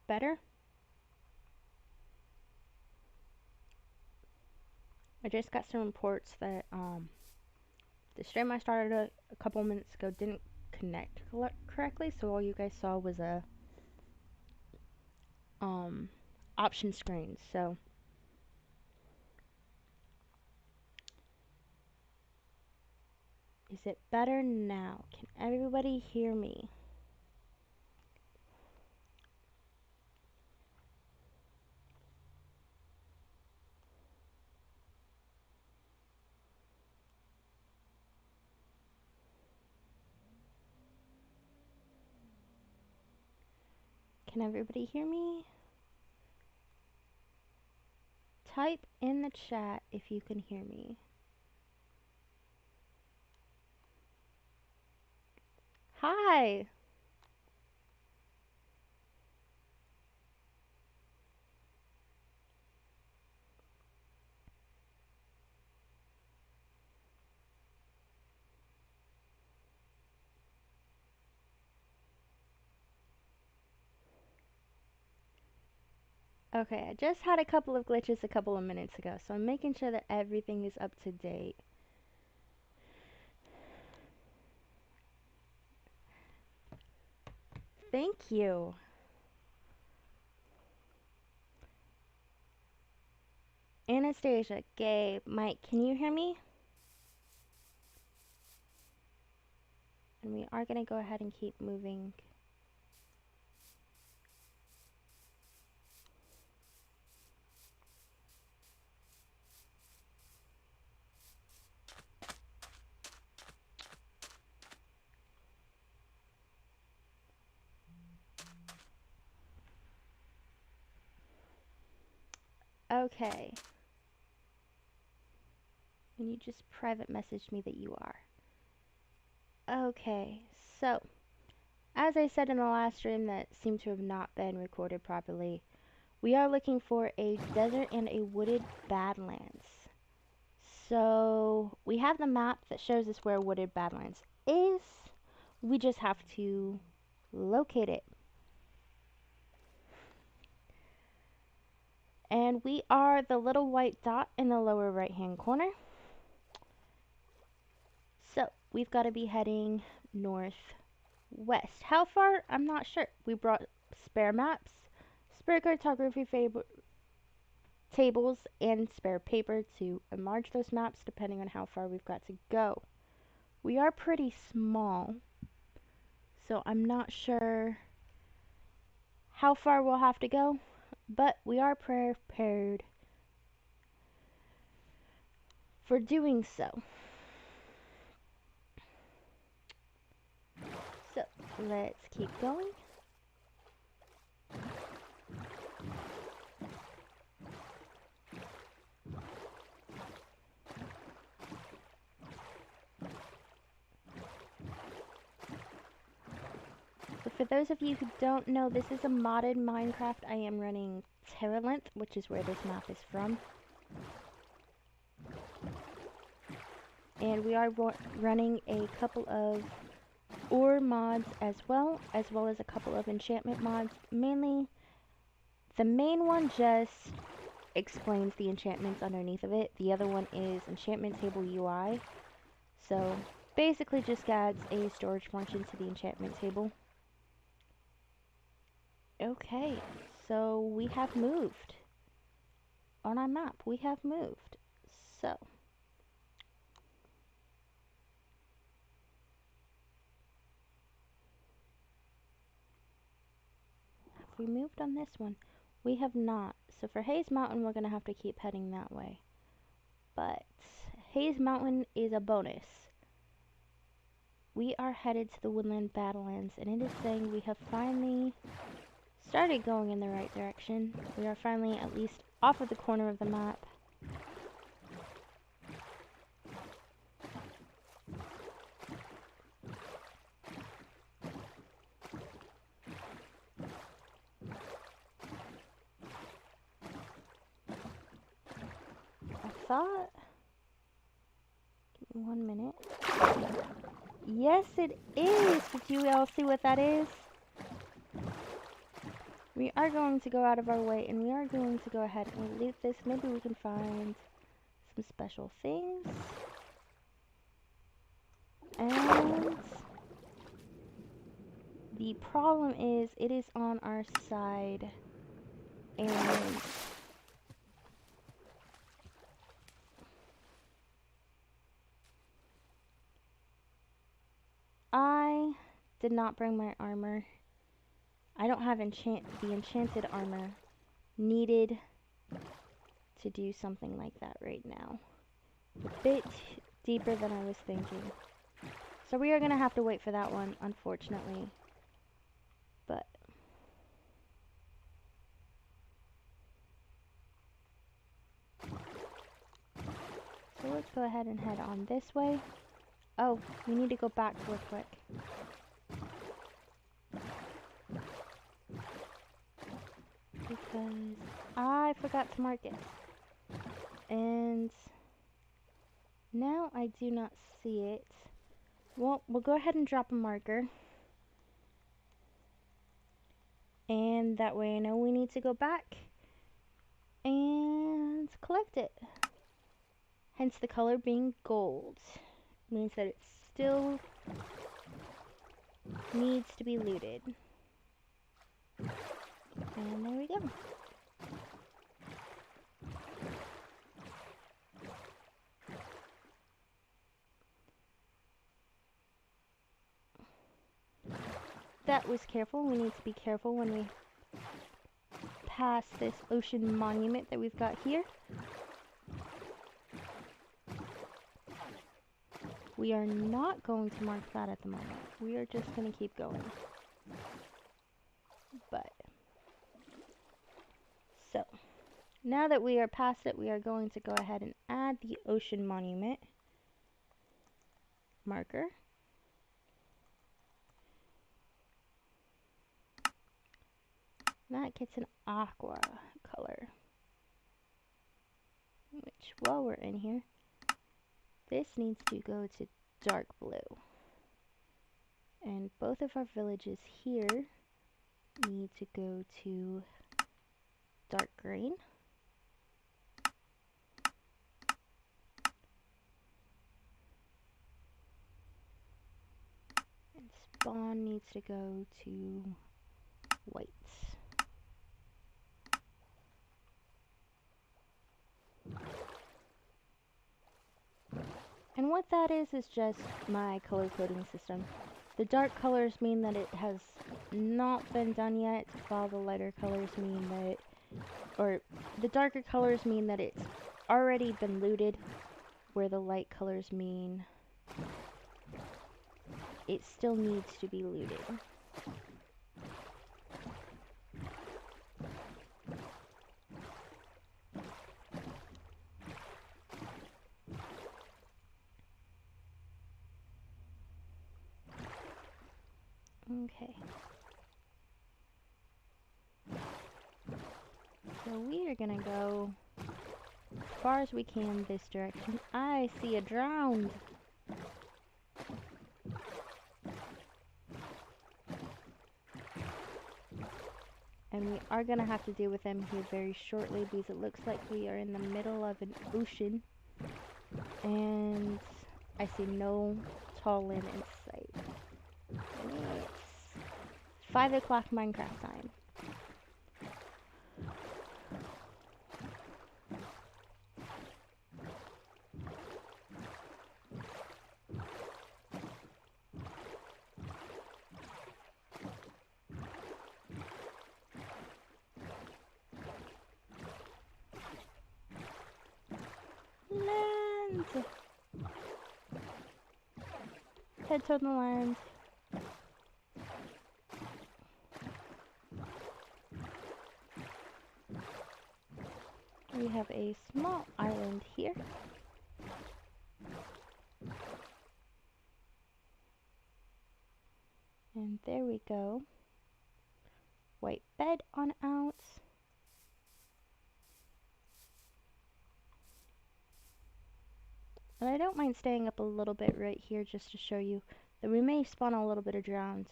better? I just got some reports that the stream I started a couple minutes ago didn't connect correctly, so all you guys saw was a option screen. So is it better now? Can everybody hear me? Can everybody hear me? Type in the chat if you can hear me. Hi! Okay, I just had a couple of glitches a couple of minutes ago, so I'm making sure that everything is up to date. Thank you. Anastasia, Gabe, Mike, can you hear me? And we are going to go ahead and keep moving. Okay. And you just private messaged me that you are. Okay, so as I said in the last stream that seemed to have not been recorded properly, we are looking for a desert and a wooded badlands. So we have the map that shows us where wooded badlands is. We just have to locate it. And we are the little white dot in the lower right hand corner. So we've got to be heading northwest. How far? I'm not sure. We brought spare maps, spare cartography tables, and spare paper to enlarge those maps depending on how far we've got to go. We are pretty small, so I'm not sure how far we'll have to go, but we are prepared for doing so. So let's keep going. So for those of you who don't know, this is a modded Minecraft. I am running TerraLength, which is where this map is from. And we are running a couple of ore mods as well as a couple of enchantment mods. Mainly, the main one just explains the enchantments underneath of it. The other one is enchantment table UI. So basically just adds a storage function to the enchantment table. Okay, so we have moved. On our map, we have moved. So have we moved on this one? We have not. So for Hayes Mountain, we're going to have to keep heading that way. But Hayes Mountain is a bonus. We are headed to the Woodland Badlands, and it is saying we have finally started going in the right direction. We are finally at least off of the corner of the map. I thought... Give me 1 minute. Yes, it is! Did you all see what that is? We are going to go out of our way and we are going to go ahead and loot this. Maybe we can find some special things. And the problem is it is on our side and I did not bring my armor. I don't have the enchanted armor needed to do something like that right now. A bit deeper than I was thinking. So we are going to have to wait for that one, unfortunately. But so let's go ahead and head on this way. Oh, we need to go back real quick. Because I forgot to mark it. And now I do not see it. Well, we'll go ahead and drop a marker. And that way I know we need to go back and collect it. Hence the color being gold. Means that it still needs to be looted. And there we go. That was careful. We need to be careful when we pass this ocean monument that we've got here. We are not going to mark that at the moment. We are just going to keep going. But, so, now that we are past it, we are going to go ahead and add the ocean monument marker. That gets an aqua color. Which, while we're in here, this needs to go to dark blue. And both of our villages here need to go to dark green. And spawn needs to go to white. And what that is just my color coding system. The dark colors mean that it has not been done yet, while the lighter colors mean that or the darker colors mean that it's already been looted, where the light colors mean it still needs to be looted. Okay. So we are gonna go as far as we can this direction. I see a drowned. And we are gonna have to deal with them here very shortly because it looks like we are in the middle of an ocean. And I see no tall land in sight. It's 5 o'clock Minecraft time. Land! Head toward the land. We have a small island here. And there we go. White bed on out. And I don't mind staying up a little bit right here just to show you that we may spawn a little bit of drowned.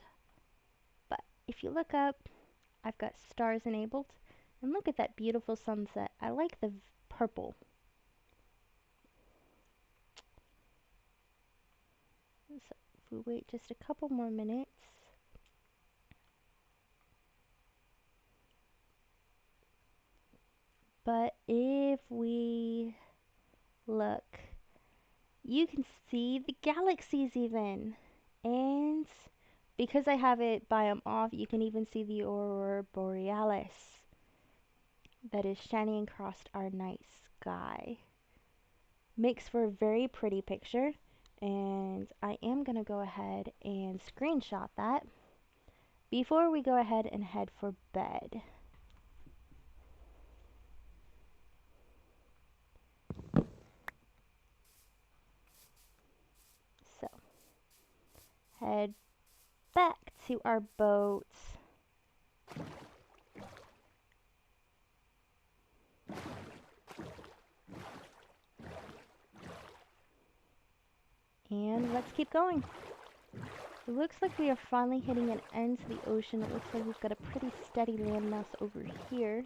But if you look up, I've got stars enabled. And look at that beautiful sunset. I like the purple. So if we wait just a couple more minutes. But if we look, you can see the galaxies even. And because I have it biome off, you can even see the aurora borealis that is shining across our night sky. Makes for a very pretty picture, and I am going to go ahead and screenshot that before we go ahead and head for bed. So, head back to our boat. And let's keep going. It looks like we are finally hitting an end to the ocean. It looks like we've got a pretty steady landmass over here.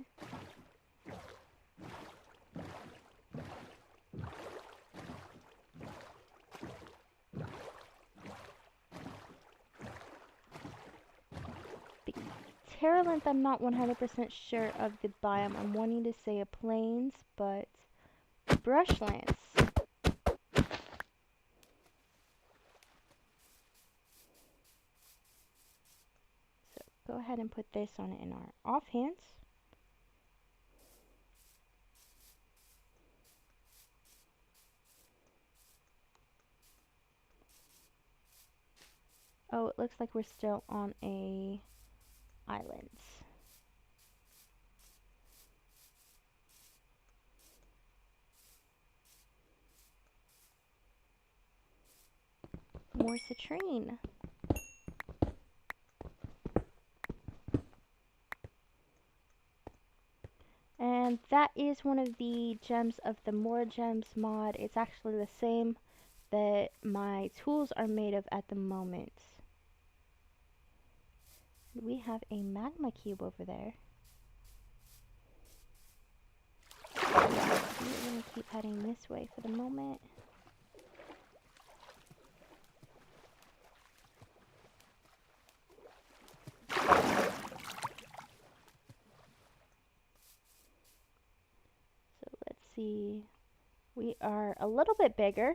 Terra length, I'm not 100% sure of the biome. I'm wanting to say a plains, but brushlands. So go ahead and put this on in our offhands. Oh, it looks like we're still on a island. More citrine. And that is one of the gems of the More Gems mod. It's actually the same that my tools are made of at the moment. We have a magma cube over there. We're going to keep heading this way for the moment. So let's see. We are a little bit bigger.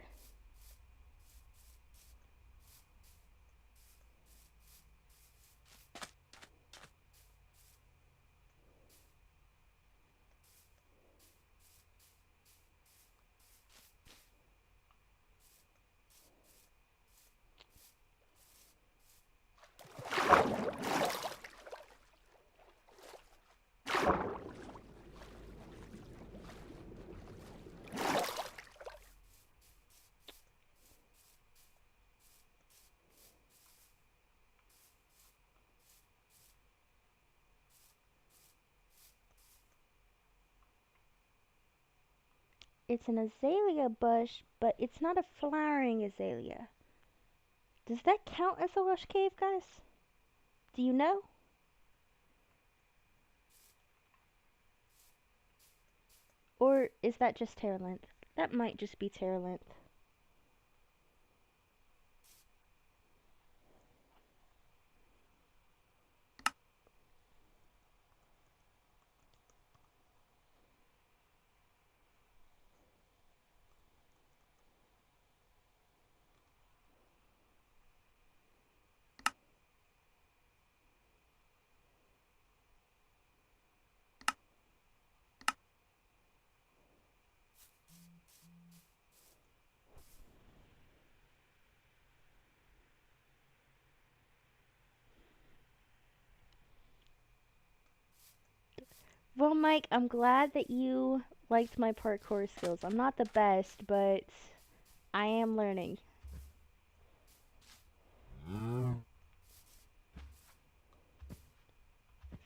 It's an azalea bush, but it's not a flowering azalea. Does that count as a lush cave, guys? Do you know? Or is that just Terra length? That might just be Terra length. Well, Mike, I'm glad that you liked my parkour skills. I'm not the best, but I am learning.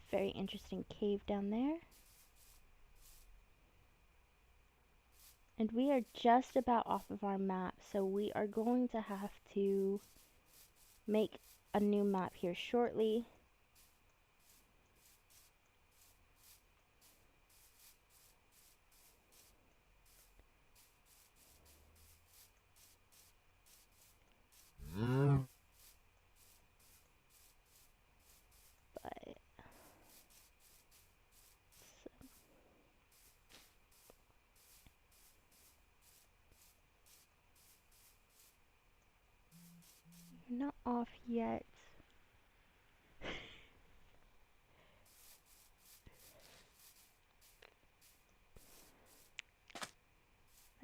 Very interesting cave down there. And we are just about off of our map, so we are going to have to make a new map here shortly. not off yet.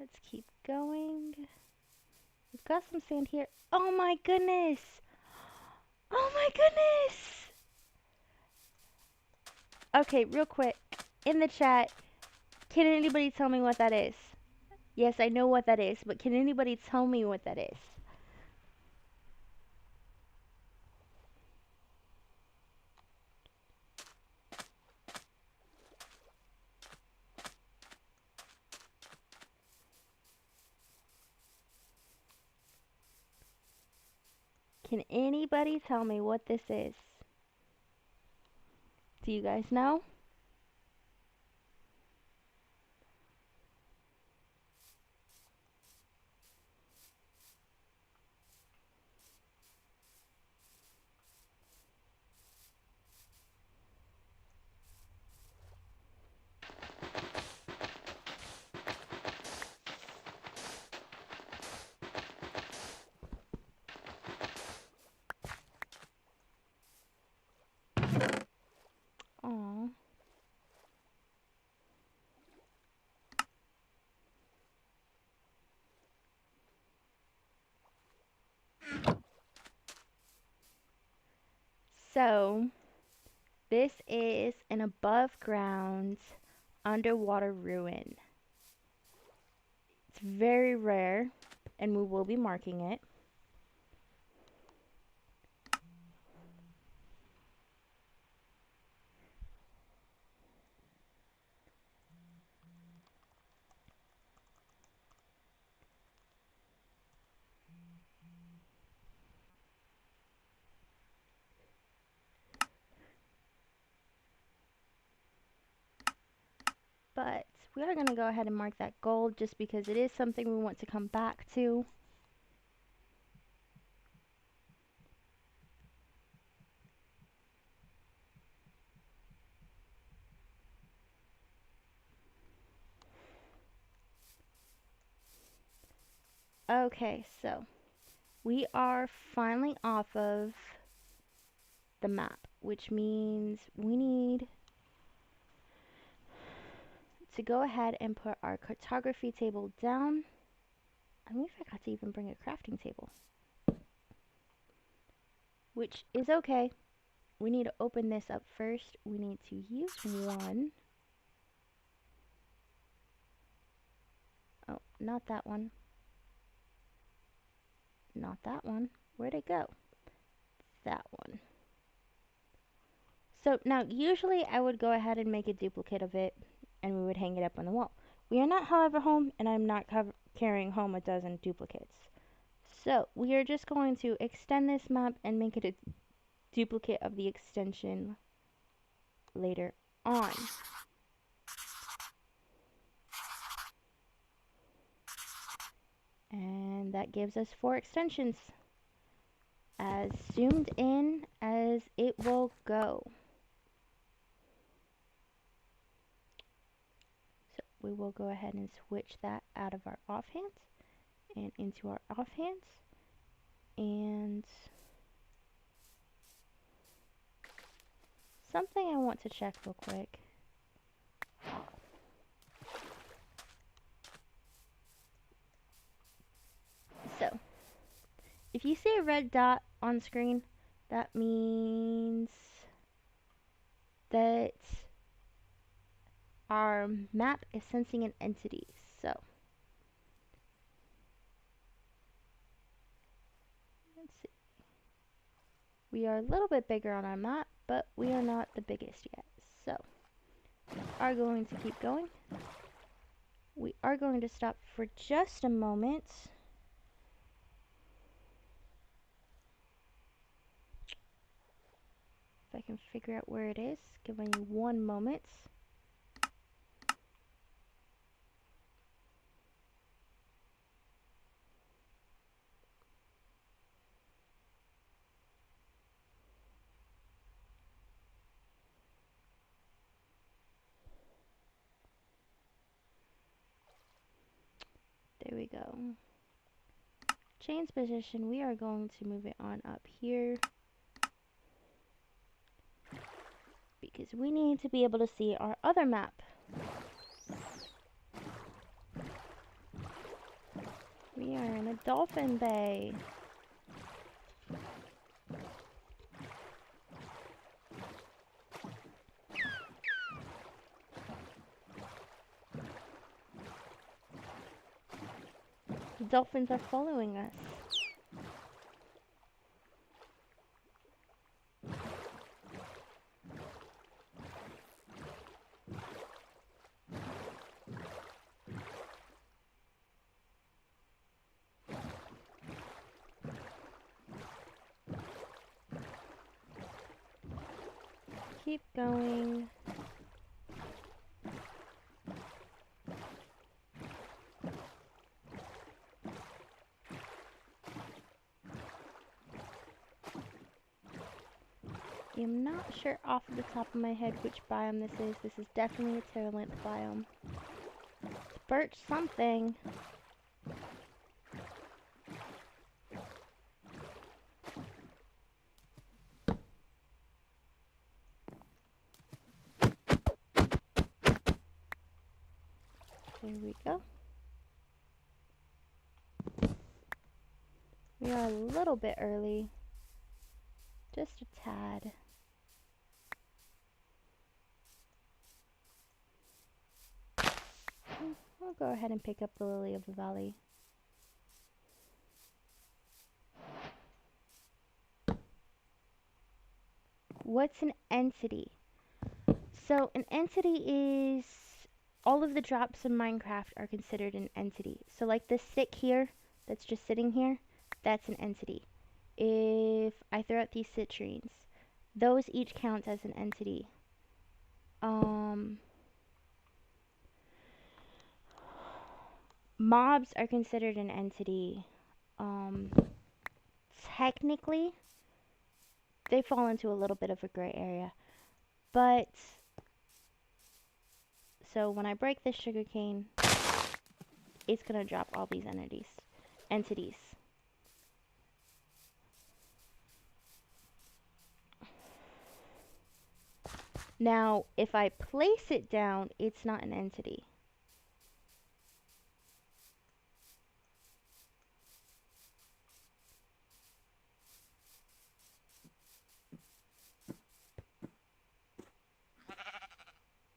Let's keep going. We've got some sand here. Oh my goodness! Oh my goodness! Okay, real quick. In the chat, can anybody tell me what that is? Yes, I know what that is, but can anybody tell me what that is? Can anybody tell me what this is? Do you guys know? Aww. So, this is an above ground underwater ruin. It's very rare, and we will be marking it. But we are going to go ahead and mark that gold just because it is something we want to come back to. Okay, so we are finally off of the map, which means we need to go ahead and put our cartography table down. And we forgot to even bring a crafting table, which is okay. We need to open this up first. We need to use one. Oh, not that one. Not that one. Where'd it go? That one. So now, usually I would go ahead and make a duplicate of it, and we would hang it up on the wall. We are not, however, home, and I'm not carrying home a dozen duplicates. So we are just going to extend this map and make it a duplicate of the extension later on. And that gives us 4 extensions, as zoomed in as it will go. So we will go ahead and switch that out of our offhands and into our offhands. And something I want to check real quick. So, if you see a red dot on screen, that means that our map is sensing an entity. So, let's see. We are a little bit bigger on our map, but we are not the biggest yet. So, we are going to keep going. We are going to stop for just a moment. If I can figure out where it is, giving you one moment. There we go. chain's position, we are going to move it on up here because we need to be able to see our other map. We are in a dolphin bay. The dolphins are following us. Keep going. I'm not sure off the top of my head which biome this is. This is definitely a Terralinth biome. It's birch something. There we go. We are a little bit early. Just a tad. I'll go ahead and pick up the Lily of the Valley. What's an entity? So an entity is all of the drops in Minecraft are considered an entity. So like this stick here that's just sitting here, that's an entity. If I throw out these citrines, those each count as an entity. Mobs are considered an entity. Technically, they fall into a little bit of a gray area. But, so when I break this sugarcane, it's going to drop all these entities. Now, if I place it down, it's not an entity.